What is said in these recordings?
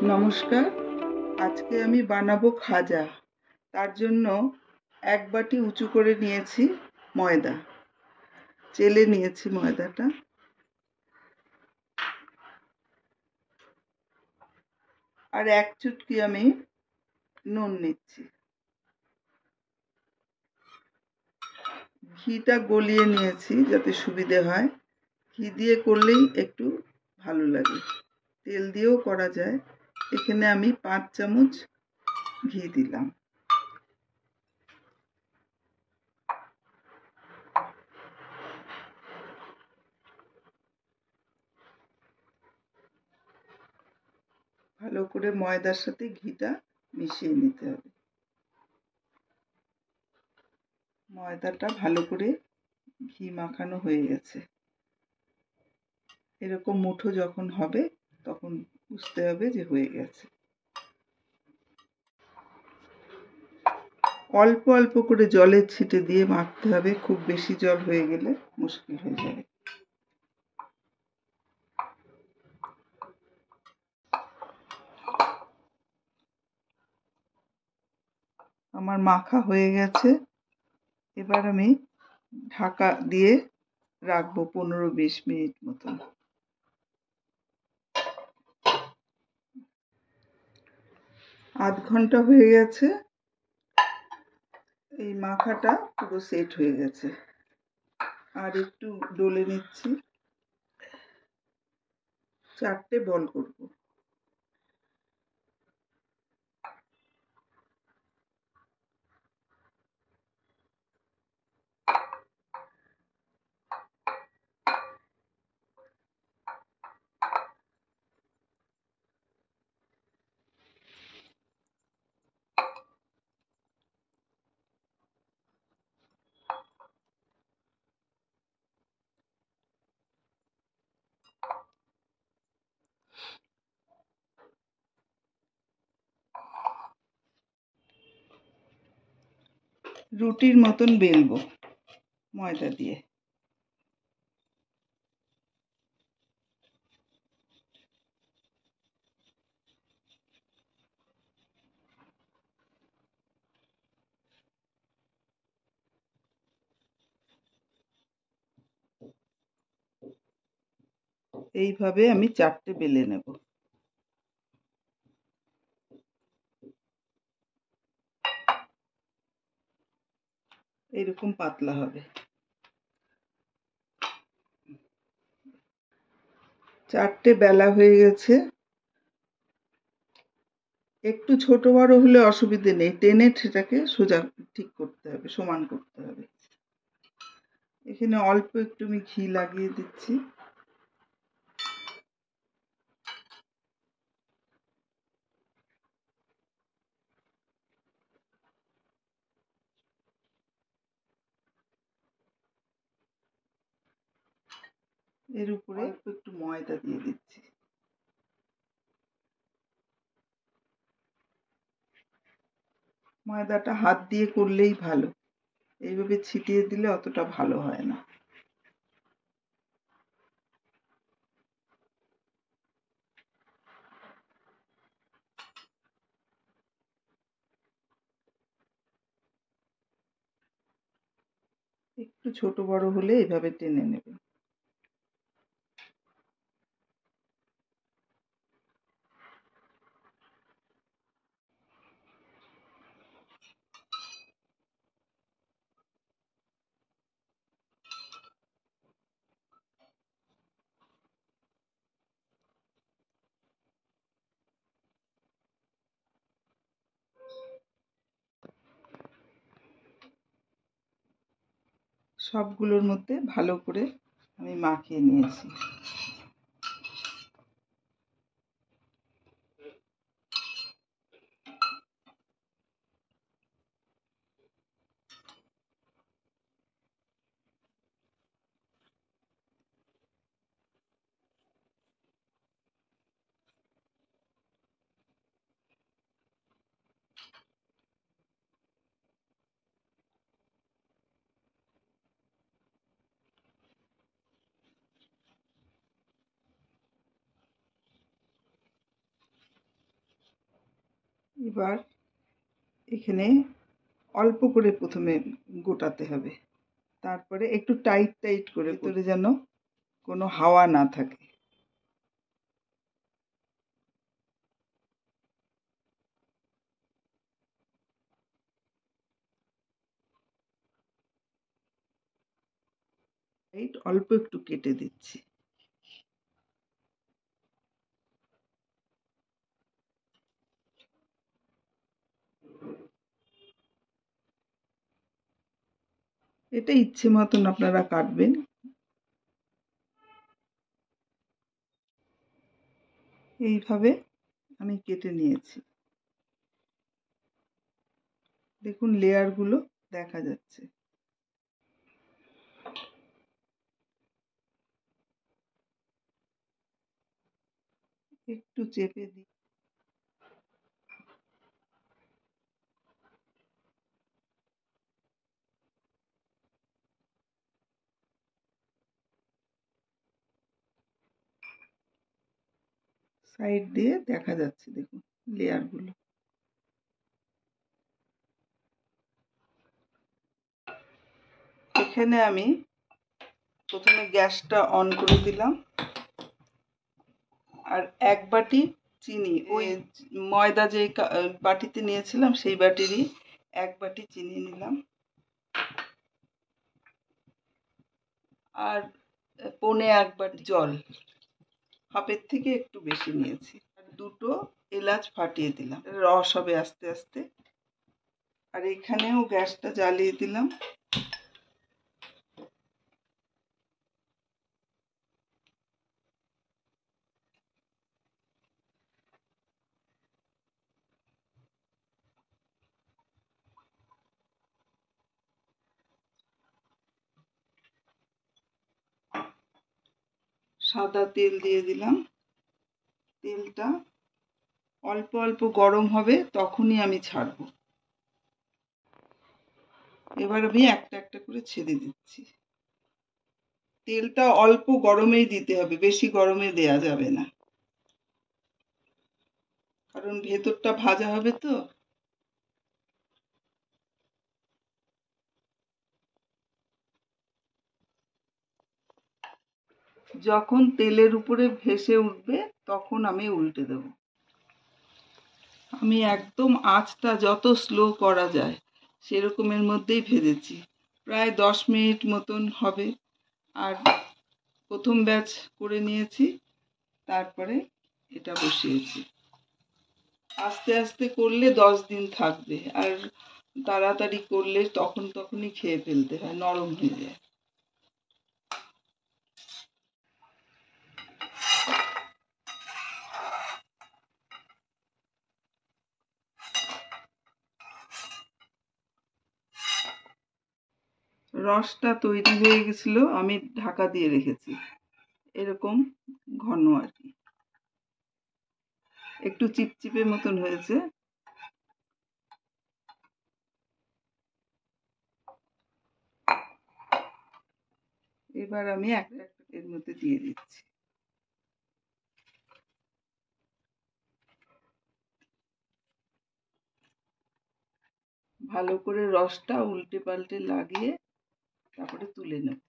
নমস্কার। আজকে আমি বানাবো খাজা। তার জন্য 1 বাটি উঁচু করে নিয়েছি ময়দা, চেলে নিয়েছি ময়দাটা। আর 1 চুটকি আমি নুন নিচ্ছি। ঘিটা গলিয়ে নিয়েছি যাতে সুবিধে হয়। ঘি দিয়ে করলেই একটু ভালো লাগে, তেল দিয়েও করা যায়। এখানে আমি 5 চামচ ঘি দিলাম। ভালো করে ময়দার সাথে ঘিটা মিশিয়ে নিতে হবে। ময়দাটা ভালো করে ঘি মাখানো হয়ে গেছে। এরকম মুঠো যখন হবে তখন বুঝতে হবে যে হয়ে গেছে। অল্প অল্প করে জলের ছিটে দিয়ে মাখতে হবে, খুব বেশি জল হয়ে গেলে মুশকিল হয়ে যাবে। আমার মাখা হয়ে গেছে। এবার আমি ঢাকা দিয়ে রাখবো 15-20 মিনিট মতন। আধ ঘন্টা হয়ে গেছে। এই মাখাটা পুরো সেট হয়ে গেছে। আর একটু ডলে নিচ্ছি। 4টে বল করব। রুটির মতন বেলবো ময়দা দিয়ে। এইভাবে আমি 4টে বেলে নেব। এরকম পাতলা হবে। 4টে বেলা হয়ে গেছে। একটু ছোট বড় হলে অসুবিধে নেই, টেনে সেটাকে সোজা ঠিক করতে হবে, সমান করতে হবে। এখানে অল্প একটু আমি ঘি লাগিয়ে দিচ্ছি। এর উপরে অল্প একটু ময়দা দিয়ে দিচ্ছি। ময়দাটা হাত দিয়ে করলেই ভালো, এইভাবে ছিটিয়ে দিলে অতটা ভালো হয় না। একটু ছোট বড় হলে এইভাবে টেনে নেবে। সবগুলোর মধ্যে ভালো করে আমি মাখিয়ে নিয়েছি। এবার এখানে অল্প করে প্রথমে গোটাতে হবে, তারপরে একটু টাইট টাইট করে, ভিতরে যেন কোনো হাওয়া না থাকে। অল্প একটু কেটে দিচ্ছি। এটা ইচ্ছে মতন আপনারা কাটবেন। এইভাবে আমি কেটে নিয়েছি। দেখুন লেয়ারগুলো দেখা যাচ্ছে। একটু চেপে দিই। সাইড দিয়ে দেখা যাচ্ছে, দেখুন লেয়ারগুলো। এখানে আমি প্রথমে গ্যাসটা অন করে দিলাম, আর 1 বাটি চিনি, ওই ময়দা যে বাটিতে নিয়েছিলাম সেই বাটিরই 1 বাটি চিনি নিলাম, আর 1.25 বাটি জল, হাফের থেকে একটু বেশি নিয়েছি, আর 2টো এলাচ ফাটিয়ে দিলাম, রস হবে আস্তে আস্তে। আর এখানেও গ্যাসটা জ্বালিয়ে দিলাম। সাদা তেল দিয়ে দিলাম। তেলটা অল্প অল্প গরম হবে, তখনই আমি ছাড়বো। এবার আমি একটা একটা করে ছেড়ে দিচ্ছি। তেলটা অল্প গরমেই দিতে হবে, বেশি গরমে দেয়া যাবে না, কারণ ভেতরটা ভাজা হবে তো। যখন তেলের উপরে ভেসে উঠবে তখন আমি উল্টে দেব। আমি একদম আঁচটা যত স্লো করা যায় সেরকমের মধ্যেই ভেজেছি, প্রায় 10 মিনিট মতন হবে। আর প্রথম ব্যাচ করে নিয়েছি, তারপরে এটা বসিয়েছি। আস্তে আস্তে করলে 10 দিন থাকবে, আর তাড়াতাড়ি করলে তখনই খেয়ে ফেলতে হয়, নরম হয়ে যায়। রসটা তৈরি হয়ে গেছিল, আমি ঢাকা দিয়ে রেখেছি, এরকম ঘন আর কি, একটু চিপচিপে মতন হয়েছে। এবার আমি একটা একটা এর মধ্যে দিয়ে দিচ্ছি। ভালো করে রসটা উল্টে পাল্টে লাগিয়ে তারপরে তুলে নেব।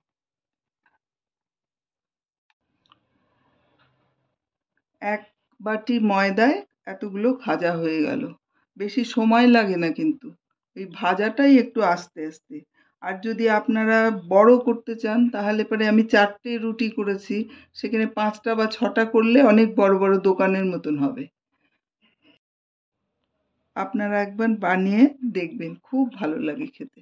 1 বাটি ময়দায় এতগুলো খাজা হয়ে গেল। বেশি সময় লাগে না কিন্তু, এই ভাজাটাই একটু আস্তে আস্তে। আর যদি আপনারা বড় করতে চান তাহলে পরে আমি 4টে রুটি করেছি, সেখানে 5টা বা 6টা করলে অনেক বড় বড় দোকানের মতন হবে। আপনারা একবার বানিয়ে দেখবেন, খুব ভালো লাগে খেতে।